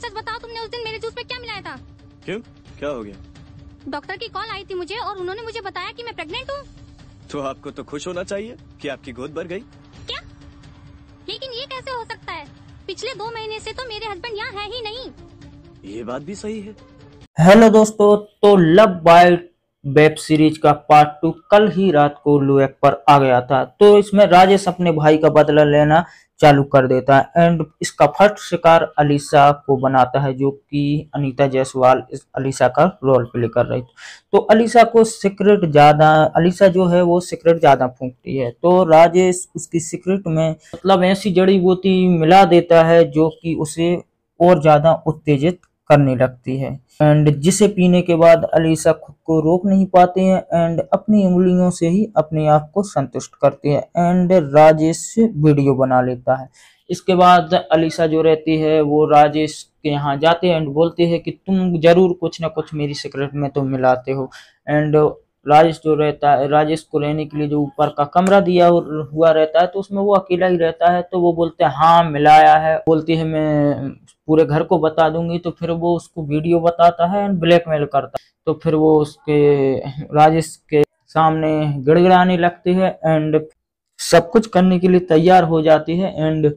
सच बताओ, तुमने उस दिन मेरे जूस में क्या मिलाया था? क्यों, क्या हो गया? डॉक्टर की कॉल आई थी मुझे और उन्होंने मुझे बताया कि मैं प्रेग्नेंट हूँ। तो आपको तो खुश होना चाहिए कि आपकी गोद भर गई। क्या? लेकिन ये कैसे हो सकता है? पिछले 2 महीने से तो मेरे हस्बैंड यहाँ है ही नहीं। ये बात भी सही है। हेलो दोस्तों, तो लव बाइट वेब सीरीज का पार्ट 2 कल ही रात को लुएक पर आ गया था। तो इसमें राजेश अपने भाई का बदला लेना चालू कर देता है एंड इसका फर्स्ट शिकार अलीसा को बनाता है, जो कि अनीता जायसवाल इस अलीसा का रोल प्ले कर रही थी। तो अलीसा जो है वो सिगरेट ज्यादा फूंकती है, तो राजेश उसकी सिगरेट में मतलब ऐसी जड़ी बूटी मिला देता है जो कि उसे और ज्यादा उत्तेजित करने लगती है एंड जिसे पीने के बाद अलीसा खुद को रोक नहीं पाते हैं एंड अपनी उंगलियों से ही अपने आप को संतुष्ट करते हैं एंड राजेश से वीडियो बना लेता है। इसके बाद अलीसा जो रहती है वो राजेश के यहाँ जाते हैं एंड बोलते हैं कि तुम जरूर कुछ ना कुछ मेरी सिगरेट में तो मिलाते हो एंड राजेश जो रहता है, राजेश को रहने के लिए जो ऊपर का कमरा दिया हुआ रहता है तो उसमें वो अकेला ही रहता है। तो वो बोलते हैं हाँ मिलाया है, बोलती है मैं पूरे घर को बता दूंगी। तो फिर वो उसको वीडियो बताता है एंड ब्लैकमेल करता है। तो फिर वो उसके राजेश के सामने गिड़गिड़ाने लगती है एंड सब कुछ करने के लिए तैयार हो जाती है एंड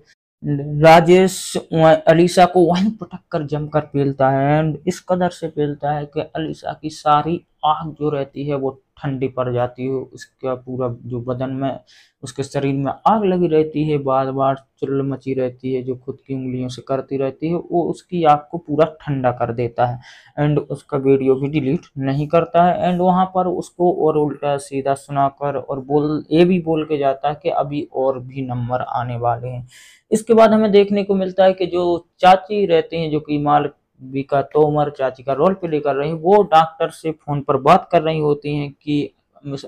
राजेश अलीसा को वहीं पटक कर जमकर पेलता है एंड इस कदर से पेलता है कि अलीसा की सारी आग जो रहती है वो ठंडी पड़ जाती है। उसका पूरा जो बदन में उसके शरीर में आग लगी रहती है, बार बार चुल्ल मची रहती है जो खुद की उंगलियों से करती रहती है, वो उसकी आग को पूरा ठंडा कर देता है एंड उसका वीडियो भी डिलीट नहीं करता है एंड वहां पर उसको और उल्टा सीधा सुनाकर और ये भी बोल के जाता है कि अभी और भी नंबर आने वाले हैं। इसके बाद हमें देखने को मिलता है कि जो चाची रहती हैं, जो कि मालविका तोमर चाची का रोल प्ले कर रही हैं, वो डॉक्टर से फोन पर बात कर रही होती हैं कि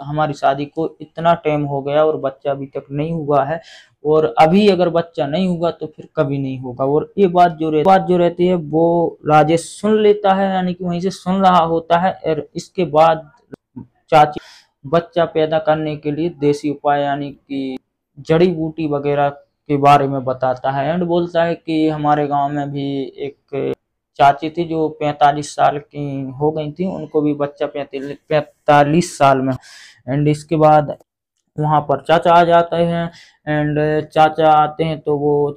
हमारी शादी को इतना टाइम हो गया और बच्चा अभी तक नहीं हुआ है और अभी अगर बच्चा नहीं हुआ तो फिर कभी नहीं होगा। और ये बात जो रहती है वो राजेश सुन लेता है, यानी कि वहीं से सुन रहा होता है। और इसके बाद चाची बच्चा पैदा करने के लिए देसी उपाय यानी कि जड़ी बूटी वगैरह के बारे में बताता है एंड बोलता है कि हमारे गांव में भी एक चाची थी जो 45 साल की हो गई थी, उनको भी बच्चा 45 साल में। एंड इसके बाद वहां पर चाचा आ जाते हैं एंड चाचा आते हैं तो वो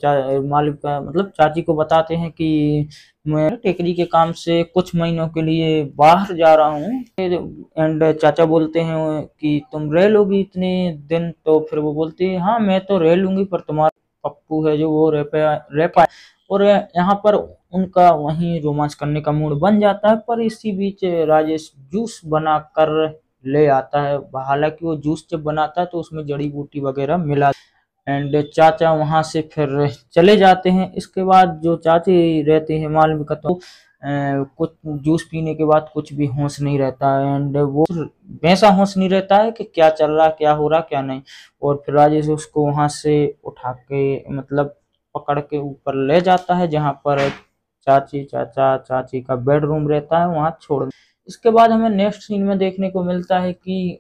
मालिक का मतलब चाची को बताते हैं कि मैं टेकरी के काम से कुछ महीनों के लिए बाहर जा रहा हूँ एंड चाचा बोलते हैं कि तुम रह लोगी इतने दिन? तो फिर वो बोलती है हाँ मैं तो रह लूंगी, पर तुम्हारा पप्पू है जो वो रह पाए। और यहाँ पर उनका वहीं रोमांस करने का मूड बन जाता है। पर इसी बीच राजेश जूस बना कर ले आता है, हालांकि वो जूस जब बनाता है तो उसमें जड़ी बूटी वगैरह मिला एंड चाचा वहां से फिर चले जाते हैं। इसके बाद जो चाची रहती है मालविका, तो कुछ जूस पीने के बाद कुछ भी होश नहीं रहता है एंड वो वैसा होश नहीं रहता है कि क्या चल रहा, क्या हो रहा, क्या नहीं। और फिर राजेश उसको वहां से उठा के मतलब पकड़ के ऊपर ले जाता है जहां पर चाची का बेडरूम रहता है, वहां छोड़। इसके बाद हमें नेक्स्ट सीन में देखने को मिलता है कि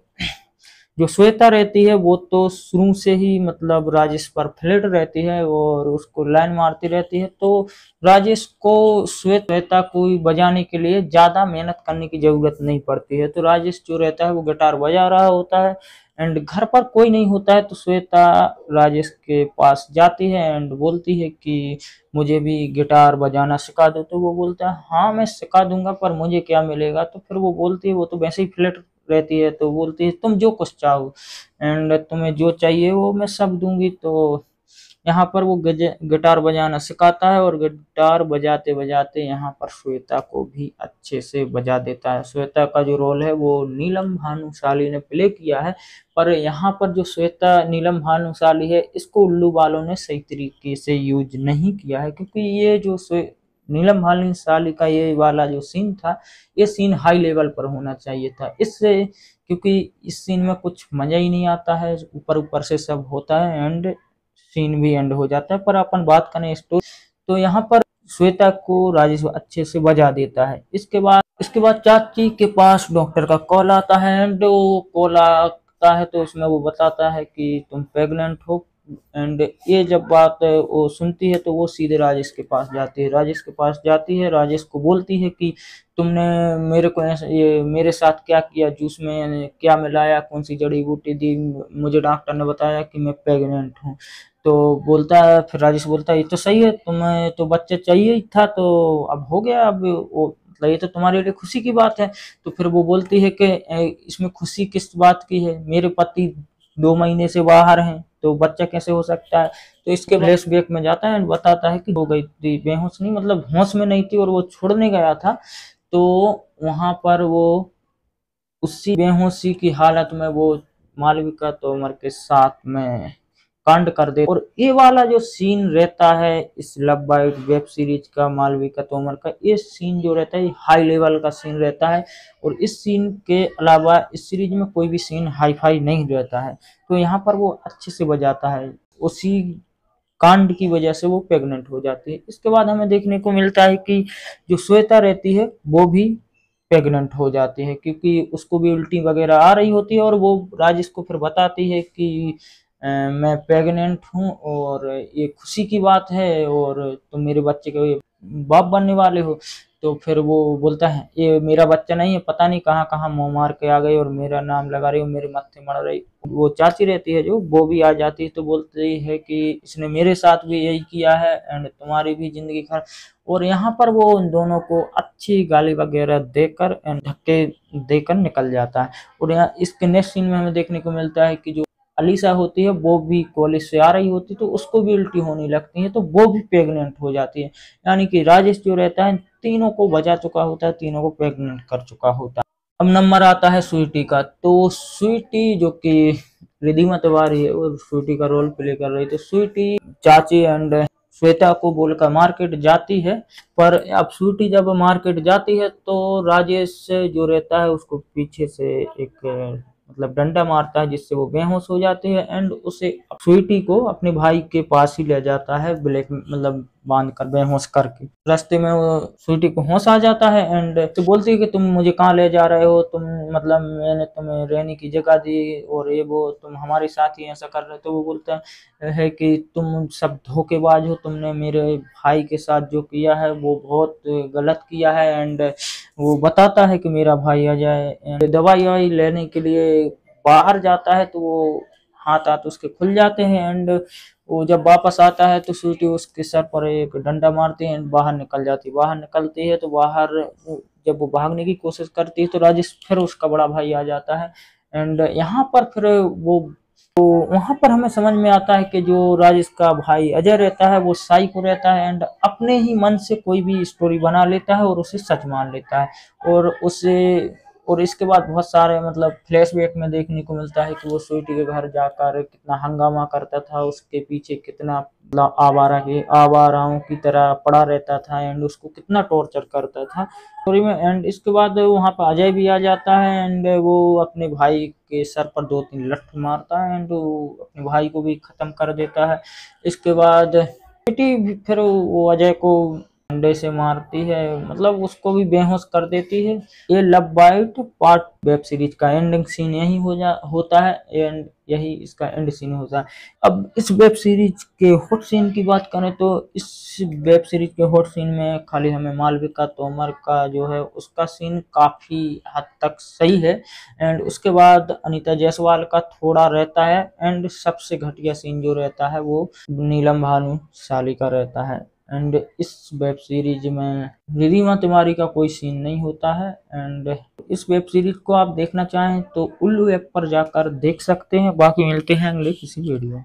जो श्वेता रहती है वो तो शुरू से ही मतलब राजेश पर फ्लर्ट रहती है और उसको लाइन मारती रहती है। तो राजेश को श्वेता को बजाने के लिए ज्यादा मेहनत करने की जरूरत नहीं पड़ती है। तो राजेश जो रहता है वो गिटार बजा रहा होता है एंड घर पर कोई नहीं होता है। तो श्वेता राजेश के पास जाती है एंड बोलती है कि मुझे भी गिटार बजाना सिखा दो। तो वो बोलता है हाँ मैं सिखा दूंगा, पर मुझे क्या मिलेगा? तो फिर वो बोलती है, वो तो वैसे ही फ्लर्ट रहती है, तो बोलती है तुम जो कुछ चाहो एंड तुम्हें जो चाहिए वो मैं सब दूंगी। तो यहाँ पर वो गिटार बजाना सिखाता है और गिटार बजाते बजाते यहाँ पर श्वेता को भी अच्छे से बजा देता है। श्वेता का जो रोल है वो नीलम भानुशाली ने प्ले किया है, पर यहाँ पर जो श्वेता नीलम भानुशाली है इसको उल्लू वालों ने सही तरीके से यूज नहीं किया है, क्योंकि ये जो नीलम भानुशाली का ये वाला जो सीन था, ये सीन हाई लेवल पर होना चाहिए था इससे, क्योंकि इस सीन में कुछ मजा ही नहीं आता है, ऊपर ऊपर से सब होता है एंड सीन भी एंड हो जाता है। पर अपन बात करें स्टोरी, तो यहाँ पर श्वेता को राजेश अच्छे से बजा देता है। इसके बाद चाची के पास डॉक्टर का कॉल आता है एंड वो कॉल आता है तो उसमें वो बताता है कि तुम प्रेग्नेंट हो एंड ये जब बात वो सुनती है तो वो सीधे राजेश के पास जाती है। राजेश के पास जाती है, राजेश को बोलती है कि तुमने मेरे को ये मेरे साथ क्या किया, जूस में क्या मिलाया, कौन सी जड़ी बूटी दी, मुझे डॉक्टर ने बताया कि मैं प्रेग्नेंट हूँ। तो बोलता है, फिर राजेश बोलता है ये तो सही है, तुम्हें तो बच्चा चाहिए ही था, तो अब हो गया, अब वो मतलब ये तो तुम्हारे लिए खुशी की बात है। तो फिर वो बोलती है कि इसमें खुशी किस बात की है, मेरे पति 2 महीने से बाहर हैं, तो बच्चा कैसे हो सकता है। तो इसके फ्लैशबैक में जाता है, बताता है कि हो गई थी बेहोश, नहीं मतलब होश में नहीं थी और वो छोड़ने गया था। तो वहां पर वो उसी बेहोशी की हालत में वो मालविका तोमर के साथ में कांड कर दे। और ये वाला जो सीन रहता है इस लव बाइट वेब सीरीज का, मालविका तोमर का, ये सीन जो रहता है हाई लेवल का सीन रहता है। और इस सीन के अलावा इस सीरीज में कोई भी सीन हाई फाई नहीं रहता है। तो यहाँ पर वो अच्छे से बजाता है, उसी कांड की वजह से वो प्रेग्नेंट हो जाती है। इसके बाद हमें देखने को मिलता है कि जो श्वेता रहती है वो भी प्रेग्नेंट हो जाती है, क्योंकि उसको भी उल्टी वगैरह आ रही होती है। और वो राजेश को फिर बताती है कि मैं प्रेग्नेंट हूँ और ये खुशी की बात है और तुम मेरे बच्चे के बाप बनने वाले हो। तो फिर वो बोलता है ये मेरा बच्चा नहीं है, पता नहीं कहाँ कहाँ मुँह मार के आ गई और मेरा नाम लगा रही हो, मेरे माथे मर रही। वो चाची रहती है जो, वो भी आ जाती है, तो बोलती है कि इसने मेरे साथ भी यही किया है एंड तुम्हारी भी जिंदगी खराब। और यहाँ पर वो उन दोनों को अच्छी गाली वगैरह देकर एंड धक्के देकर निकल जाता है। और यहाँ इसके नेक्स्ट सीन में हमें देखने को मिलता है कि जो अलीसा होती है वो भी कॉलेज से आ रही होती है, तो उसको भी उल्टी होने लगती है, तो वो भी प्रेग्नेंट हो जाती है। यानी कि राजेश जो रहता है तीनों को बचा चुका होता है, तीनों को प्रेग्नेंट कर चुका होता है। अब नंबर आता है स्वीटी का। तो स्वीटी जो कि रिधिमा तिवारी है वो स्वीटी का रोल प्ले कर रही थी। स्वीटी चाची एंड श्वेता को बोलकर मार्केट जाती है। पर अब स्वीटी जब मार्केट जाती है तो राजेश जो रहता है उसको पीछे से एक मतलब डंडा मारता है, जिससे वो बेहोश हो जाती है एंड उसे स्वीटी को अपने भाई के पास ही ले जाता है, ब्लैक मतलब बांध कर बेहोश करके। रास्ते में वो स्वीटी को होश आ जाता है एंड तो बोलती है कि तुम मुझे कहाँ ले जा रहे हो, तुम मतलब मैंने तुम्हें रहने की जगह दी और ये वो, तुम हमारे साथ ही ऐसा कर रहे हो। तो वो बोलता है कि तुम सब धोखेबाज हो, तुमने मेरे भाई के साथ जो किया है वो बहुत गलत किया है। एंड वो बताता है कि मेरा भाई अजय दवाई ववाई लेने के लिए बाहर जाता है, तो वो हाथ हाथ उसके खुल जाते हैं एंड वो जब वापस आता है तो स्वीटी उसके सर पर एक डंडा मारती है एंड बाहर निकल जाती है। बाहर निकलती है तो बाहर जब वो भागने की कोशिश करती है तो राजेश फिर उसका बड़ा भाई आ जाता है एंड यहाँ पर फिर वो तो वहां पर हमें समझ में आता है कि जो राजेश का भाई अजय रहता है वो साइको रहता है एंड अपने ही मन से कोई भी स्टोरी बना लेता है और उसे सच मान लेता है। और इसके बाद बहुत सारे मतलब फ्लैशबैक में देखने को मिलता है कि वो स्वीटी के घर जाकर कितना हंगामा करता था, उसके पीछे कितना आवाराओं की तरह पड़ा रहता था एंड उसको कितना टॉर्चर करता था स्टोरी में। एंड इसके बाद वहां पर अजय भी आ जाता है एंड वो अपने भाई के सर पर 2-3 लठ मारता है एंड वो अपने भाई को भी खत्म कर देता है। इसके बाद बेटी भी फिर वो अजय को डंडे से मारती है, मतलब उसको भी बेहोश कर देती है। ये love bite part web series का एंडिंग सीन यही होता है एंड यही इसका एंड सीन होता है। अब इस वेब सीरीज के हॉट सीन की बात करें तो इस वेब सीरीज के हॉट सीन में खाली हमें मालविका तोमर का जो है उसका सीन काफी हद तक सही है एंड उसके बाद अनीता जायसवाल का थोड़ा रहता है एंड सबसे घटिया सीन जो रहता है वो नीलम भानुशाली का रहता है। एंड इस वेब सीरीज में रिधिमा तिवारी का कोई सीन नहीं होता है एंड इस वेब सीरीज को आप देखना चाहें तो उल्लू ऐप पर जाकर देख सकते हैं। बाकी मिलते हैं अगले किसी वीडियो।